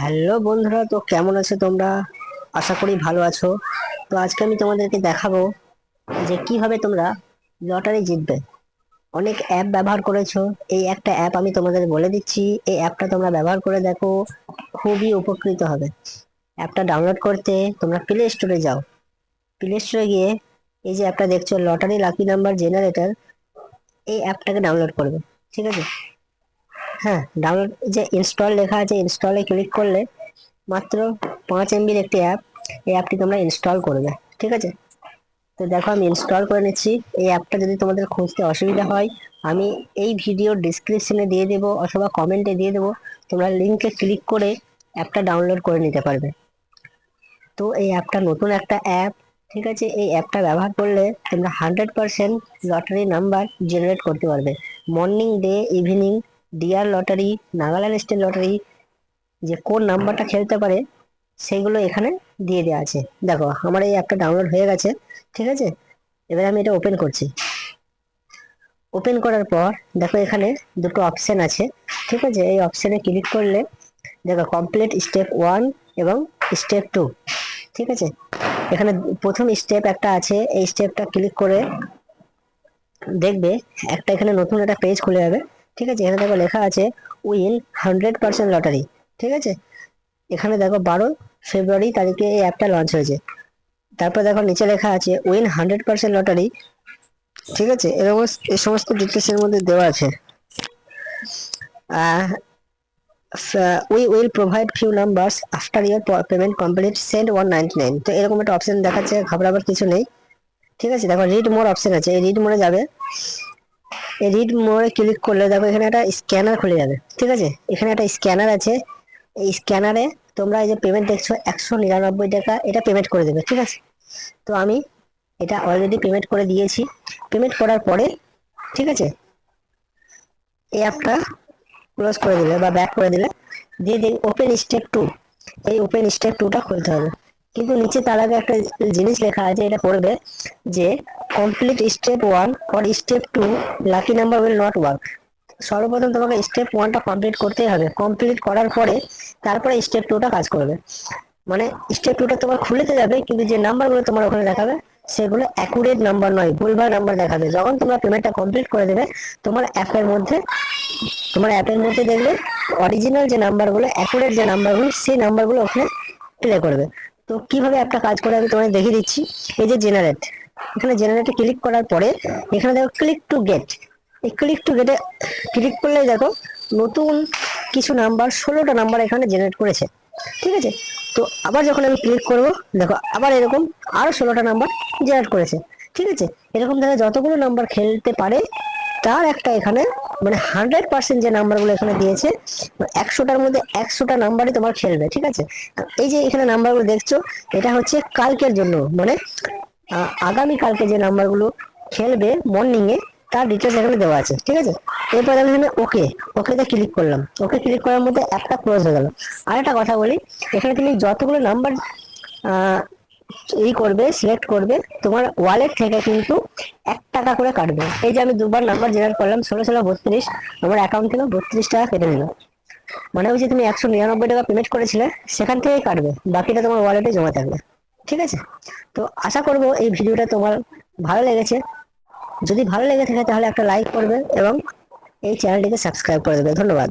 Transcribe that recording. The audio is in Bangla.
হ্যালো বন্ধুরা, তো কেমন আছো তোমরা? আশা করি ভালো আছো। তো আজকে আমি তোমাদেরকে দেখাবো যে কিভাবে তোমরা লটারি জিতবে। অনেক অ্যাপ ব্যবহার করেছো, এই একটা অ্যাপ আমি তোমাদের বলে দিচ্ছি। এই অ্যাপটা তোমরা ব্যবহার করে দেখো, খুবই উপকৃত হবে। অ্যাপটা ডাউনলোড করতে তোমরা প্লে স্টোরে যাও। প্লে স্টোরে গিয়ে এই যে অ্যাপটা দেখছো, লটারি লাকি নাম্বার জেনারেটর, এই অ্যাপটাকে ডাউনলোড করবে। ঠিক আছে? হ্যাঁ, ডাউনলোড যে ইনস্টল লেখা আছে, ইনস্টলে ক্লিক করলে মাত্র 5 MB একটি অ্যাপ। এই অ্যাপটি তোমরা ইনস্টল করবে। ঠিক আছে? তো দেখো আমি ইনস্টল করে নিচ্ছি। এই অ্যাপটা যদি তোমাদের খুঁজতে অসুবিধা হয়, আমি এই ভিডিওর ডিসক্রিপশনে দিয়ে দেবো অথবা কমেন্টে দিয়ে দেবো। তোমরা লিঙ্কে ক্লিক করে অ্যাপটা ডাউনলোড করে নিতে পারবে। তো এই অ্যাপটা নতুন একটা অ্যাপ। ঠিক আছে? এই অ্যাপটা ব্যবহার করলে তোমরা 100% লটারি নাম্বার জেনারেট করতে পারবে। Morning, day, evening, dear lottery, Nagaland state lottery, যে কোন নাম্বারটা খেলতে পারে সেগুলো এখানে দিয়ে দেওয়া আছে। দেখো আমার এই অ্যাপটা ডাউনলোড হয়ে গেছে। ঠিক আছে? এবার আমি এটা ওপেন করছি। ওপেন করার পর দেখো এখানে দুটো অপশন আছে। ঠিক আছে? এই অপশনে ক্লিক করলে দেখো কমপ্লিট স্টেপ 1 এবং স্টেপ 2। ঠিক আছে? এখানে প্রথম স্টেপ একটা আছে, এই স্টেপটা ক্লিক করে দেখবে একটা এখানে নতুন একটা পেজ খুলে যাবে। ঠিক আছে? এখানে দেখো লেখা আছে উইন 100% লটারি। ঠিক আছে? এখানে দেখো 12 ফেব্রুয়ারি তারিখে এই অ্যাপটা লঞ্চ হয়েছে। তারপর দেখো নিচে লেখা আছে উইন 100% লটারি। ঠিক আছে? এরকম এই সমস্ত ডিটেলস এর মধ্যে দেওয়া আছে। We will provide few numbers after year payment complete, send 199। তো এরকম একটা অপশন দেখাচ্ছে, ঘাবড়াবার কিছু নেই। ঠিক আছে? দেখো রিড মোর অপশন আছে, এই রিড মোরে যাবে। এই রিড মোরে ক্লিক করলে দেখো এখানে একটা স্ক্যানার খুলে যাবে। ঠিক আছে? এখানে একটা স্ক্যানার আছে। এই স্ক্যানারে তোমরা এই যে পেমেন্ট দেখছো 199 টাকা, এটা পেমেন্ট করে দেবে। ঠিক আছে? তো আমি এটা অলরেডি পেমেন্ট করে দিয়েছি। পেমেন্ট করার পরে ঠিক আছে, এই অ্যাপটা ক্লোজ করে দিলে বা ব্যাক করে দিলে, দিয়ে দিন ওপেন স্টেপ 2। এই ওপেন স্টেপ 2টা খুলতে হবে। কিন্তু নিচে তার আগে একটা জিনিস লেখা আছে, এটা পড়বে যে complete step 1 or step 2 lucky number will not work. সর্বপ্রথম তোমাকে স্টেপ 1টা কমপ্লিট করতেই হবে। কমপ্লিট করার পরে তারপরে স্টেপ 2টা কাজ করবে। মানে স্টেপ 2টা তোমার খুলেতে যাবে, কিন্তু যে নাম্বারগুলো তোমার ওখানে দেখাবে সেগুলো অ্যাকুরেট নাম্বার নয়, ভুলভাল নাম্বার দেখাবে। যখন তোমরা পেমেন্টটা কমপ্লিট করে দেবে, তোমার অ্যাপের মধ্যে দেখবে অরিজিনাল যে নাম্বারগুলো, অ্যাকুরেট যে নাম্বারগুলো, সেই নাম্বারগুলো ওখানে প্লে করবে। তো কিভাবে অ্যাপটা কাজ করে আমি তোমাদের দেখিয়ে দিচ্ছি। এই যে জেনারেট, এখানে জেনারেটে ক্লিক করার পরে এখানে দেখো ক্লিক টু গেট। এই ক্লিক টু গেটে ক্লিক করলে দেখো নতুন কিছু নাম্বার, 16টা নাম্বার এখানে জেনারেট করেছে। ঠিক আছে? তো আবার যখন আমি ক্লিক করব, দেখো আবার এরকম আরো 16টা নাম্বার জেনারেট করেছে। ঠিক আছে? এরকম দেখো যতগুলো নাম্বার খেলতে পারে তার একটা এখানে, মানে 100% যে নাম্বারগুলো এখানে দিয়েছে, 100টার মধ্যে 100টা নাম্বারই তোমার খেলবে। ঠিক আছে? এই যে এখানে নাম্বারগুলো দেখছো, এটা হচ্ছে কালকের জন্য, মানে আগামী কালকে যে নাম্বারগুলো খেলবে মর্নিং এ, তার ডিটেলস এখানে দেওয়া আছে। ঠিক আছে? এরপর আমি এখানে ওকেতে ক্লিক করলাম। ওকে ক্লিক করার মধ্যে অ্যাপটা ক্লোজ হয়ে গেল। আর একটা কথা বলি, এখানে তুমি যতগুলো নাম্বার করবে, সিলেক্ট করবে, তোমার ওয়ালেট থেকে কিন্তু 1 টাকা করে কাটবে। এই যে আমি দুবার নাম্বার জেনারেট করলাম, 16 16 32, আমার অ্যাকাউন্ট থেকে 32 টাকা কেটে নিল। মানে ওই যে তুমি 199 টাকা পেমেন্ট করেছিলে, সেখান থেকেই কাটবে, বাকিটা তোমার ওয়ালেটে জমা থাকবে। ঠিক আছে? তো আশা করবো এই ভিডিওটা তোমার ভালো লেগেছে। যদি ভালো লেগে থাকে তাহলে একটা লাইক করবে এবং এই চ্যানেলটিকে সাবস্ক্রাইব করে দেবে। ধন্যবাদ।